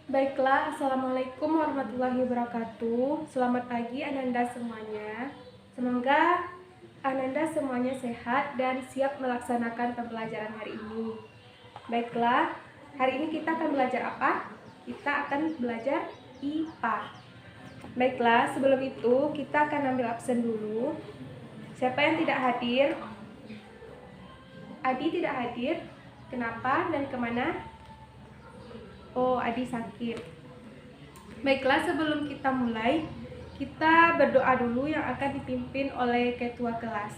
Baiklah, Assalamualaikum warahmatullahi wabarakatuh. Selamat pagi Ananda semuanya. Semoga Ananda semuanya sehat dan siap melaksanakan pembelajaran hari ini. Baiklah, hari ini kita akan belajar apa? Kita akan belajar IPA. Baiklah, sebelum itu kita akan ambil absen dulu. Siapa yang tidak hadir? Adi tidak hadir. Kenapa dan kemana? Oh, Adi sakit. Baiklah, sebelum kita mulai, kita berdoa dulu yang akan dipimpin oleh ketua kelas.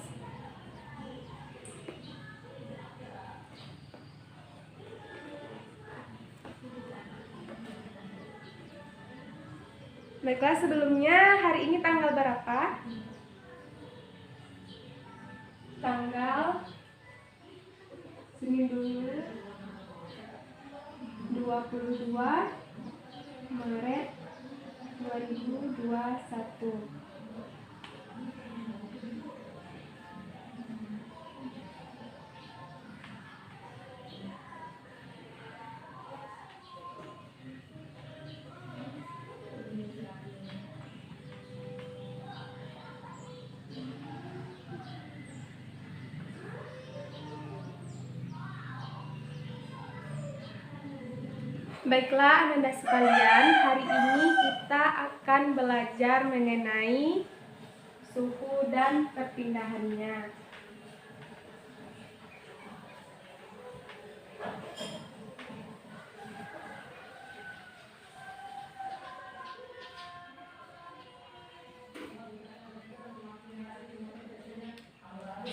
Baiklah, sebelumnya hari ini tanggal berapa? Tanggal Senin dulu, 22 Maret 2021. Baiklah Ananda sekalian, hari ini kita akan belajar mengenai suhu dan perpindahannya.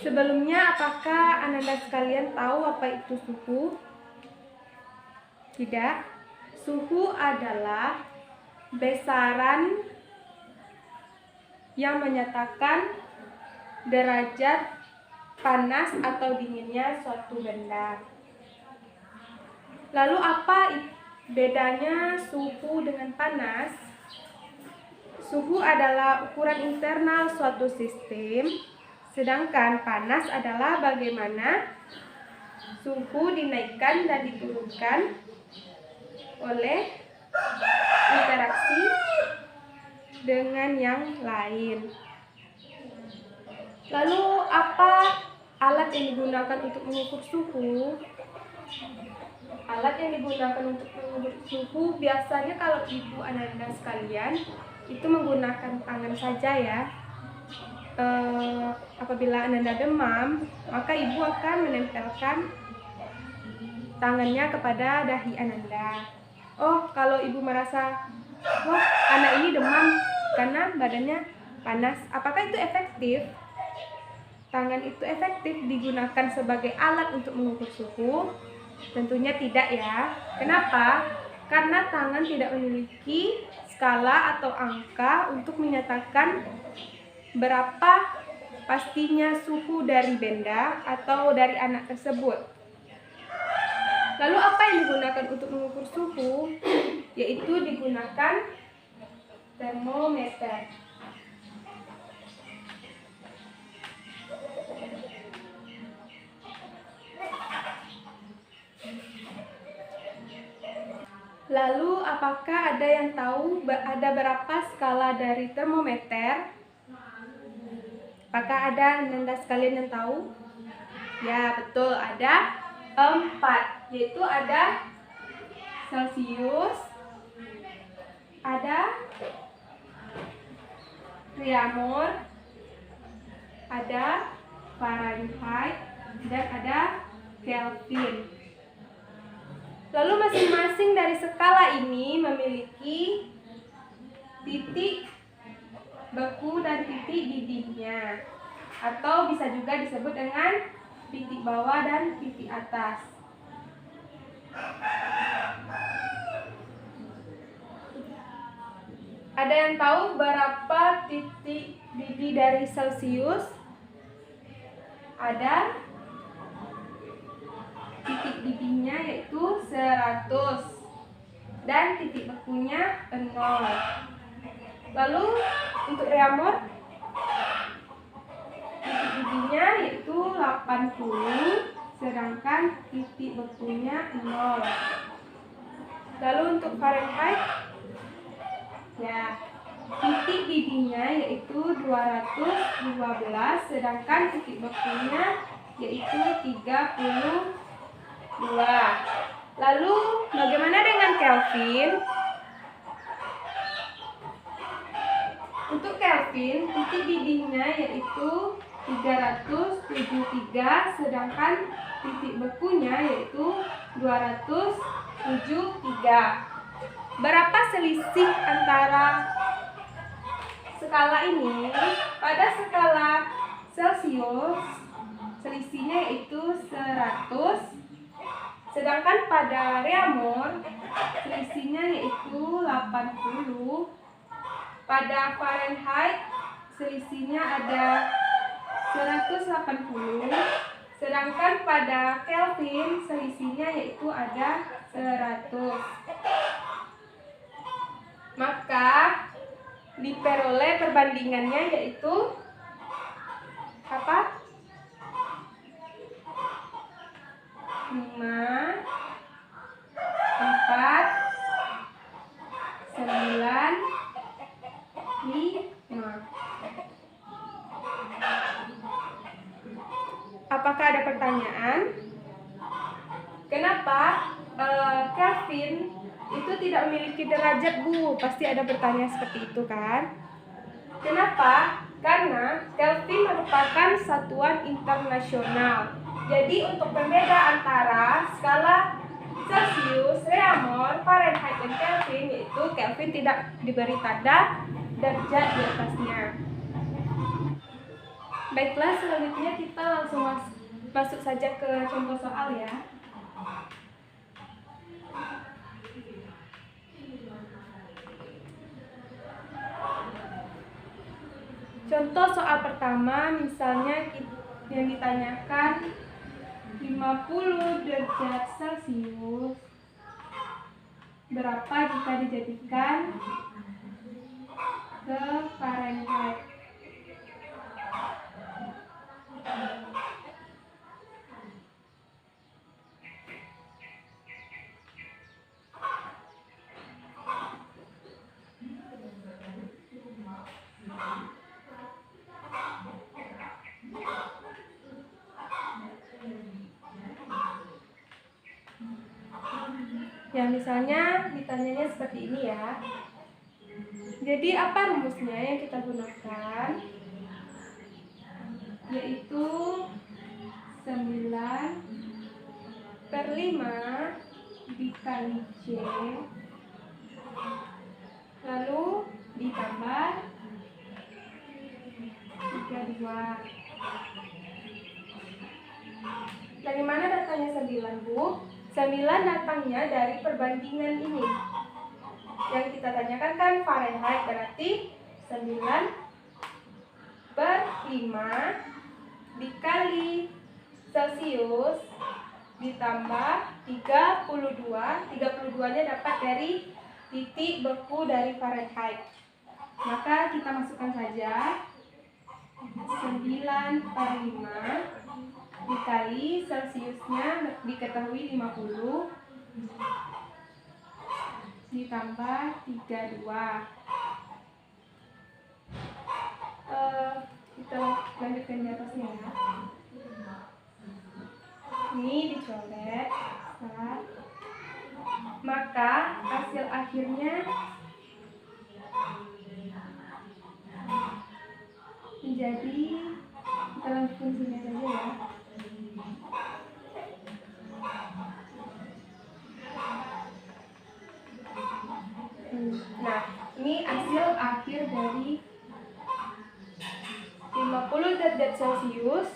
Sebelumnya, apakah Ananda sekalian tahu apa itu suhu? Tidak. Suhu adalah besaran yang menyatakan derajat panas atau dinginnya suatu benda. Lalu apa bedanya suhu dengan panas? Suhu adalah ukuran internal suatu sistem, sedangkan panas adalah bagaimana suhu dinaikkan dan diturunkan oleh interaksi dengan yang lain. Lalu apa alat yang digunakan untuk mengukur suhu? Alat yang digunakan untuk mengukur suhu biasanya kalau ibu Ananda sekalian itu menggunakan tangan saja ya. Apabila Ananda demam, maka ibu akan menempelkan tangannya kepada dahi Ananda. Oh, kalau ibu merasa, wah anak ini demam karena badannya panas, apakah itu efektif? Tangan itu efektif digunakan sebagai alat untuk mengukur suhu? Tentunya tidak ya. Kenapa? Karena tangan tidak memiliki skala atau angka untuk menyatakan berapa pastinya suhu dari benda atau dari anak tersebut. Lalu apa yang digunakan untuk mengukur suhu? Yaitu digunakan termometer. Lalu apakah ada yang tahu ada berapa skala dari termometer? Apakah ada Anda sekalian yang tahu? Ya, betul, ada 4, yaitu ada Celcius, ada Reaumur, ada Fahrenheit, dan ada Kelvin. Lalu masing-masing dari skala ini memiliki titik beku dan titik didihnya, atau bisa juga disebut dengan titik bawah dan titik atas. Ada yang tahu berapa titik didih dari Celcius? Ada. Titik didihnya yaitu 100 dan titik bekunya 0. Lalu untuk Reaumur, titik didihnya yaitu 80, sedangkan titik bekunya 0. Lalu untuk Fahrenheit, ya, titik didihnya yaitu 212, sedangkan titik bekunya yaitu 32. Lalu bagaimana dengan Kelvin? Untuk Kelvin, titik didihnya yaitu 373, sedangkan titik bekunya yaitu 273. Berapa selisih antara skala ini? Pada skala Celcius, selisihnya yaitu 100, sedangkan pada Reaumur, selisihnya yaitu 80. Pada Fahrenheit, selisihnya ada 180, sedangkan pada Kelvin, selisihnya yaitu ada 100. Maka diperoleh perbandingannya yaitu apa? 5, 4, 9, 5. Apakah ada pertanyaan? Kenapa Kelvin itu tidak memiliki derajat, Bu? Pasti ada bertanya seperti itu kan? Kenapa? Karena Kelvin merupakan satuan internasional. Jadi untuk pembeda antara skala Celcius, Reaumur, Fahrenheit, dan Kelvin, yaitu Kelvin tidak diberi tanda derajat di atasnya. Baiklah, selanjutnya kita langsung masuk saja ke contoh soal ya. Contoh soal pertama, misalnya yang ditanyakan 50 derajat Celcius berapa jika dijadikan ke Fahrenheit? Ya, misalnya ditanyanya seperti ini ya. Jadi apa rumusnya yang kita gunakan? Yaitu 9/5 dikali C, lalu ditambah 32. Dari mana datangnya 9, Bu? 9 datangnya dari perbandingan ini. Yang kita tanyakan kan Fahrenheit, berarti 9/5 dikali Celcius ditambah 32. 32-nya dapat dari titik beku dari Fahrenheit. Maka kita masukkan saja 9/5 dikali Celciusnya diketahui 50 ditambah 32. Kita lanjutkan di atasnya ya. Ini dicoret, maka hasil akhirnya menjadi, kita lanjutkan sini saja ya. Nah, ini hasil akhir dari 50 derajat Celcius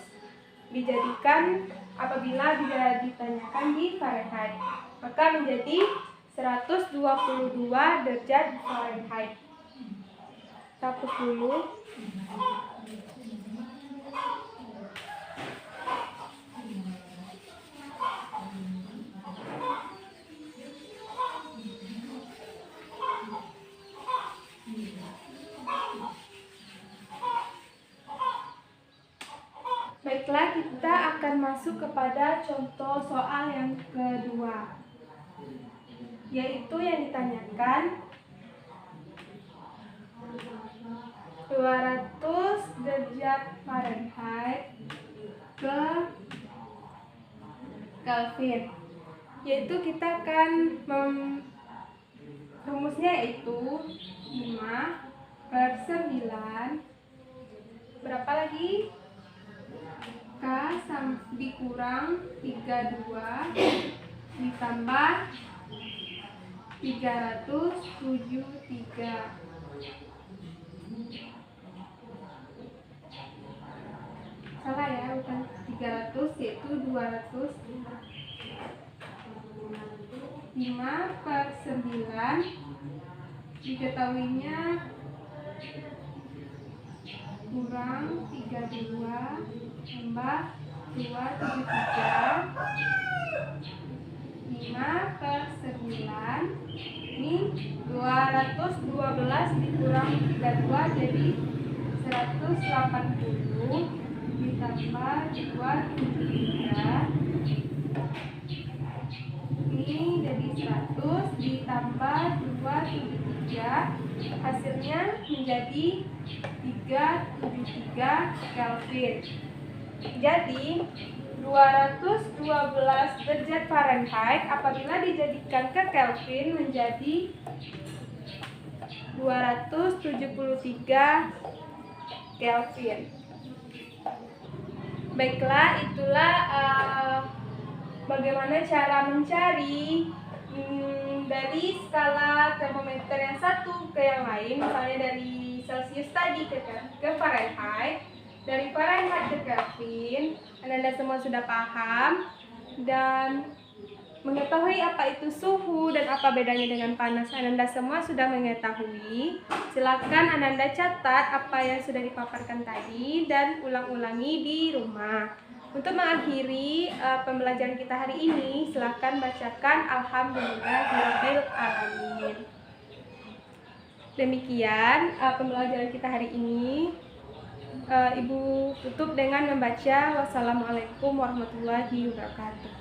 dijadikan apabila ditanyakan di Fahrenheit, maka menjadi 122 derajat Fahrenheit. Kita hapus dulu. Baiklah, kita akan masuk kepada contoh soal yang kedua. yaitu yang ditanyakan 200 derajat Fahrenheit ke Kelvin. Yaitu kita akan rumusnya yaitu 5/9 berapa lagi? K dikurang 32 ditambah 373. Salah ya, bukan 300, yaitu 200. 5/9 diketahuinya kurang 32 tambah 273. 5/9 ini 212 dikurang 32 jadi 180 ditambah 273. Ini jadi 100 ditambah 273, hasilnya menjadi 373 Kelvin. Jadi 212 derajat Fahrenheit apabila dijadikan ke Kelvin menjadi 273 Kelvin. Baiklah, itulah bagaimana cara mencari dari skala termometer yang satu ke yang lain, misalnya dari Celsius tadi ke Fahrenheit, dari Fahrenheit ke Kelvin. Anda semua sudah paham dan mengetahui apa itu suhu dan apa bedanya dengan panas. Anda semua sudah mengetahui. Silakan Anda catat apa yang sudah dipaparkan tadi dan ulang-ulangi di rumah. Untuk mengakhiri pembelajaran kita hari ini, silakan bacakan Alhamdulillahirabbil alamin. Demikian pembelajaran kita hari ini. Ibu tutup dengan membaca wassalamualaikum warahmatullahi wabarakatuh.